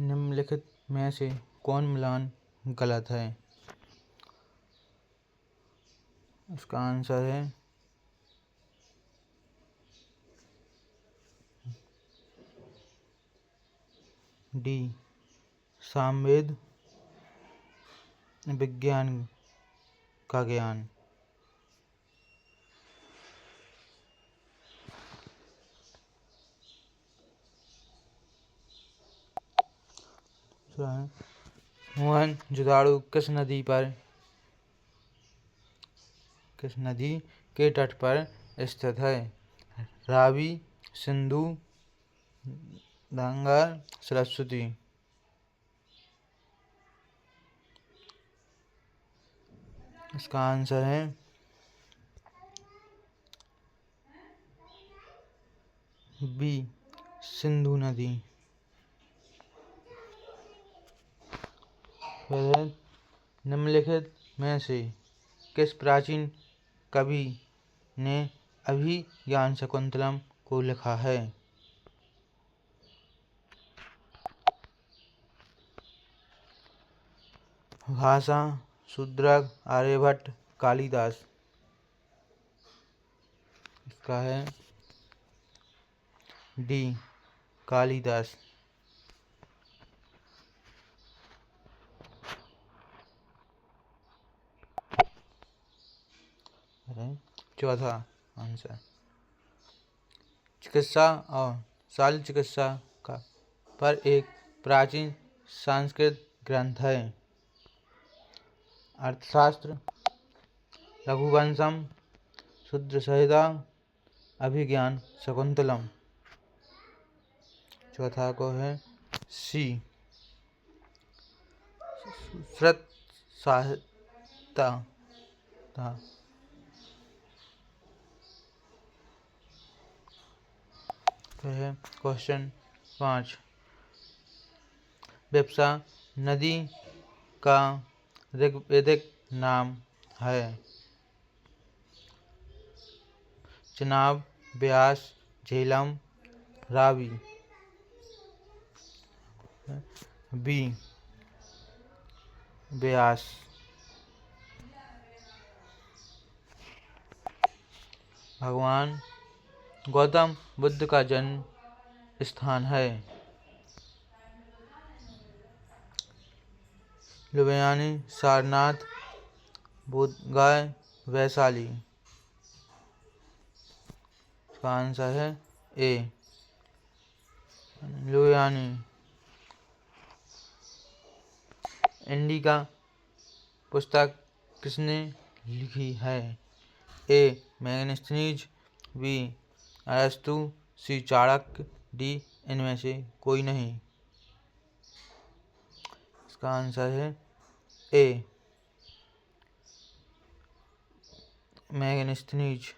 निम्नलिखित में से कौन मिलान गलत है? इसका आंसर है डी, सामवेद विज्ञान का ज्ञान। मोहनजोदड़ो किस नदी के तट पर स्थित है? रावी, सिंधु, गंगा, सरस्वती। इसका आंसर है बी, सिंधु नदी। निम्नलिखित में से किस प्राचीन कवि ने अभिज्ञान शाकुंतलम को लिखा है? भाषा, शूद्रक, आर्यभट्ट, कालिदास। इसका है डी, कालिदास। चौथा आंसर चिकित्सा और शल्य चिकित्सा का पर एक प्राचीन संस्कृत ग्रंथ है। अर्थशास्त्र, रघुवंशम, शूद्र संहिता, अभिज्ञान शाकुंतलम। चौथा को है सी, श्रुत संहिता। क्वेश्चन 5, विपशा नदी का ऋग्वेदिक नाम है? चिनाब, ब्यास, झेलम, रावी। बी, ब्यास। भगवान गौतम बुद्ध का जन्म स्थान है? लुधियाना, सारनाथ, बोधगया, वैशाली। इसका आंसर है ए, लुधियाना। इंडिका पुस्तक किसने लिखी है? ए, मेगास्थनीज, बी, अरस्तु, सी, चाणक्य, डी, इनमें से कोई नहीं। इसका आंसर है ए, मेगास्थनीज।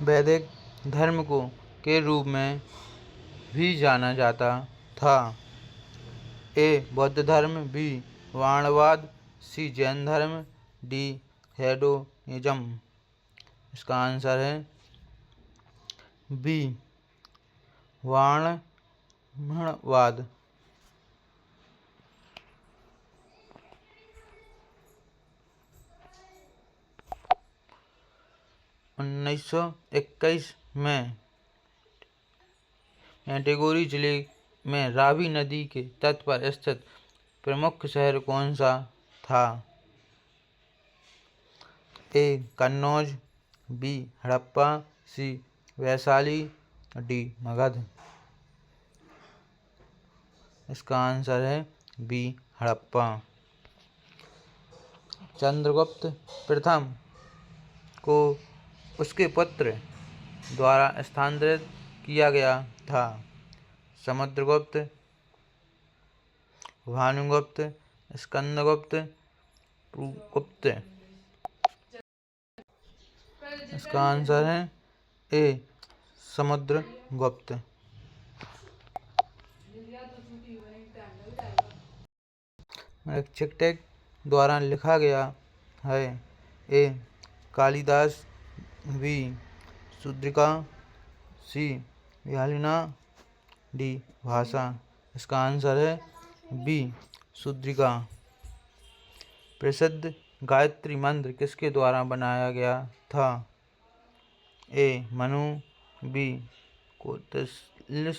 वैदिक धर्म को के रूप में भी जाना जाता था? ए, बौद्ध धर्म, बी, वाणवाद, सी, जैन धर्म, डी, हेडोनिज्म। इसका आंसर है बी, वाणवाद। 1921 में टिगोरी जिले में रावी नदी के तट पर स्थित प्रमुख शहर कौन सा था? ए, कन्नौज, बी, हड़प्पा, सी, वैशाली, डी, मगध। इसका आंसर है बी, हड़प्पा। चंद्रगुप्त प्रथम को उसके पुत्र द्वारा स्थानांतरित किया गया था? समुद्रगुप्त, भानुगुप्त, स्कंदगुप्त, गुप्त। इसका आंसर है ए, समुद्रगुप्त। चिकटेक द्वारा लिखा गया है? ए, कालिदास, बी शुद्रिका, सी यालिना, डी भाषा। इसका आंसर है बी शुद्रिका। प्रसिद्ध गायत्री मंत्र किसके द्वारा बनाया गया था? ए मनु, बी कौटिल्य,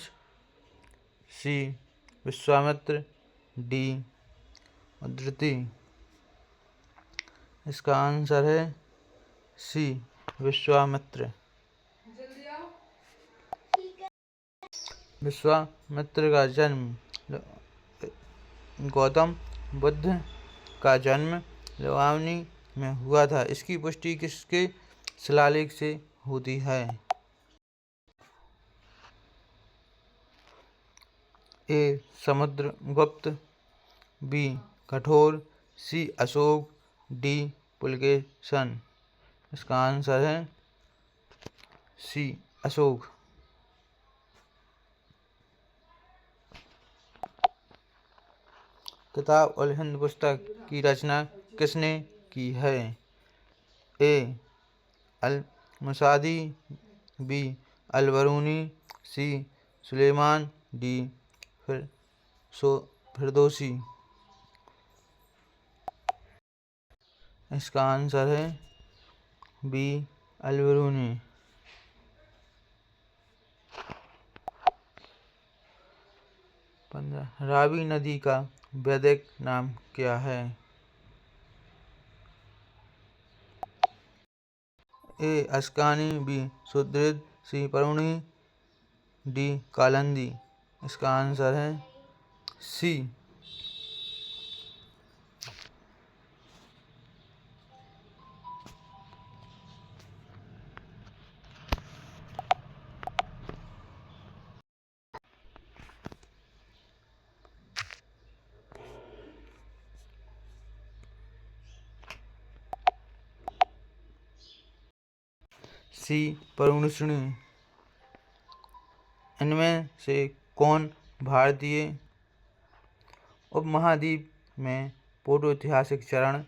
सी विश्वामित्र, डी उद्धृति। इसका आंसर है सी विश्वामित्र। विश्वामित्र का जन्म गौतम बुद्ध का जन्म लुम्बिनी में हुआ था। इसकी पुष्टि किसके शिलालेख से होती है? ए समुद्रगुप्त, बी कठोर, सी अशोक, डी पुलकेशन। इसका आंसर है सी अशोक। किताब उल हिंद पुस्तक की रचना किसने की है? ए अल मुसादी, बी अल बरूनी, सी सुलेमान, डी फिरदौसी। इसका आंसर है बी अल बरूनी। रावी नदी का वैदिक नाम क्या है? ए अस्कानी, बी सुदृढ़, सी परुणी, डी कालिंदी। इसका आंसर है सी परुष्णी। इनमें से कौन भारतीय उपमहाद्वीप में प्रोटोऐतिहासिक चरण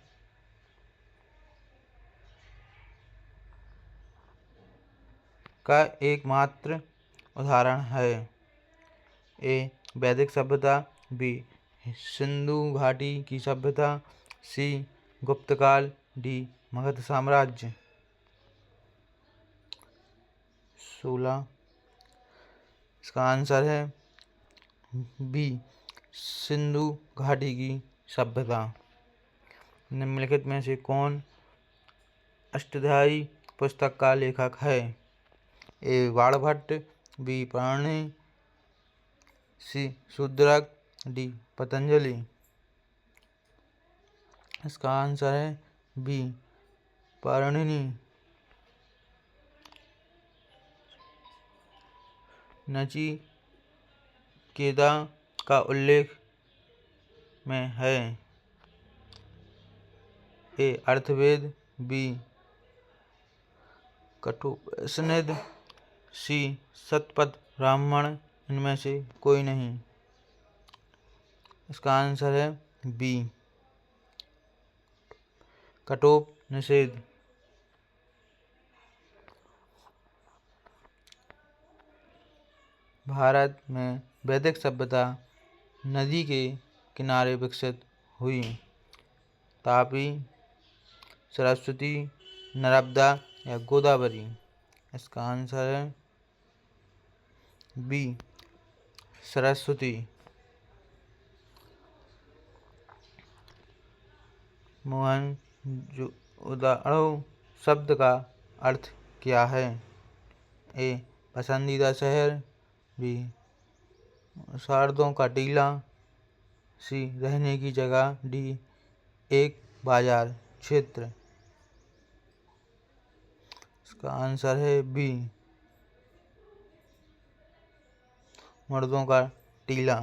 का एकमात्र उदाहरण है? ए वैदिक सभ्यता, बी सिंधु घाटी की सभ्यता, सी गुप्त काल, डी मगध साम्राज्य। 16। इसका आंसर है बी सिंधु घाटी की सभ्यता। निम्नलिखित में से कौन अष्टाध्यायी पुस्तक का लेखक है? ए बाणभट्ट, बी पाणिनि, सी शूद्रक, डी पतंजलि। इसका आंसर है बी पाणिनि। नचिकेता का उल्लेख में है? ए अर्थवेद, बी कठोपनिषद, सी शतपथ ब्राह्मण। इनमें से कोई नहीं। इसका आंसर है बी कठोपनिषद। भारत में वैदिक सभ्यता नदी के किनारे विकसित हुई। तापी, सरस्वती, नर्मदा या गोदावरी। इसका आंसर है बी सरस्वती। मोहनजोदड़ो शब्द का अर्थ क्या है? ए पसंदीदा शहर, बी सारदों का टीला, सी रहने की जगह, डी एक बाजार क्षेत्र। इसका आंसर है बी मर्दों का टीला।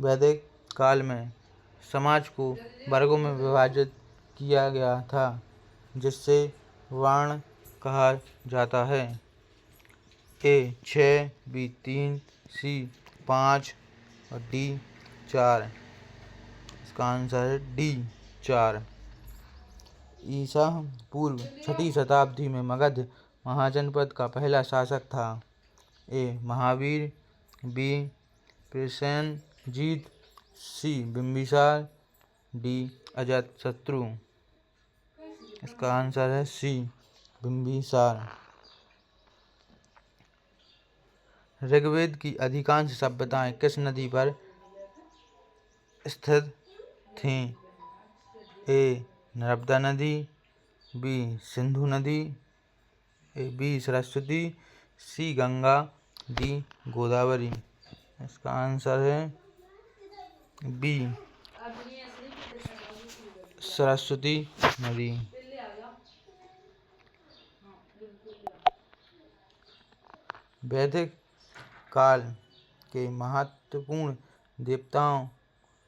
वैदिक काल में समाज को वर्गों में विभाजित किया गया था, जिससे वर्ण कहा जाता है। ए 6, बी 3, सी 5 और डी 4। इसका आंसर है डी 4। ईसा पूर्व 6ठी शताब्दी में मगध महाजनपद का पहला शासक था। ए महावीर, बी प्रसेनजीत, सी बिंबिसार, डी अजातशत्रु। इसका आंसर है सी बिंबिसार। ऋग्वेद की अधिकांश सभ्यताएं किस नदी पर स्थित थीं? ए नर्मदा नदी, बी सिंधु नदी, बी सरस्वती, सी गंगा, डी गोदावरी। इसका आंसर है बी सरस्वती नदी। वैदिक काल के महत्वपूर्ण देवताओं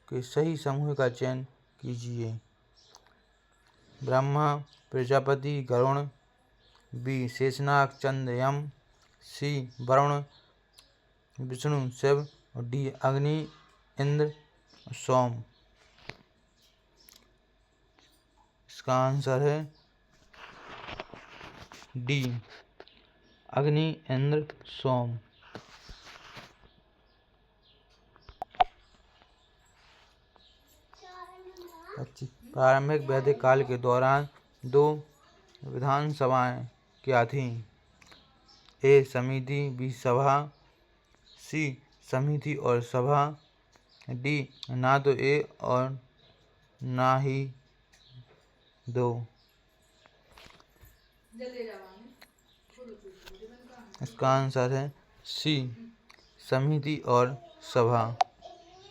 के सही समूह का चयन कीजिए। ब्रह्मा, प्रजापति, गरुण, बी शेषनाग, चंद्र, यम, सी वरुण, विष्णु, शिव और डी अग्नि, इंद्र, सोम। इसका आंसर है डी अग्नि, इंद्र, सोम। प्रारंभिक वैदिक काल के दौरान 2 विधानसभाएं क्या थीं? ए समिति, बी सभा, सी समिति और सभा, डी ना तो ए और ना ही दो। इसका आंसर है सी समिति और सभा।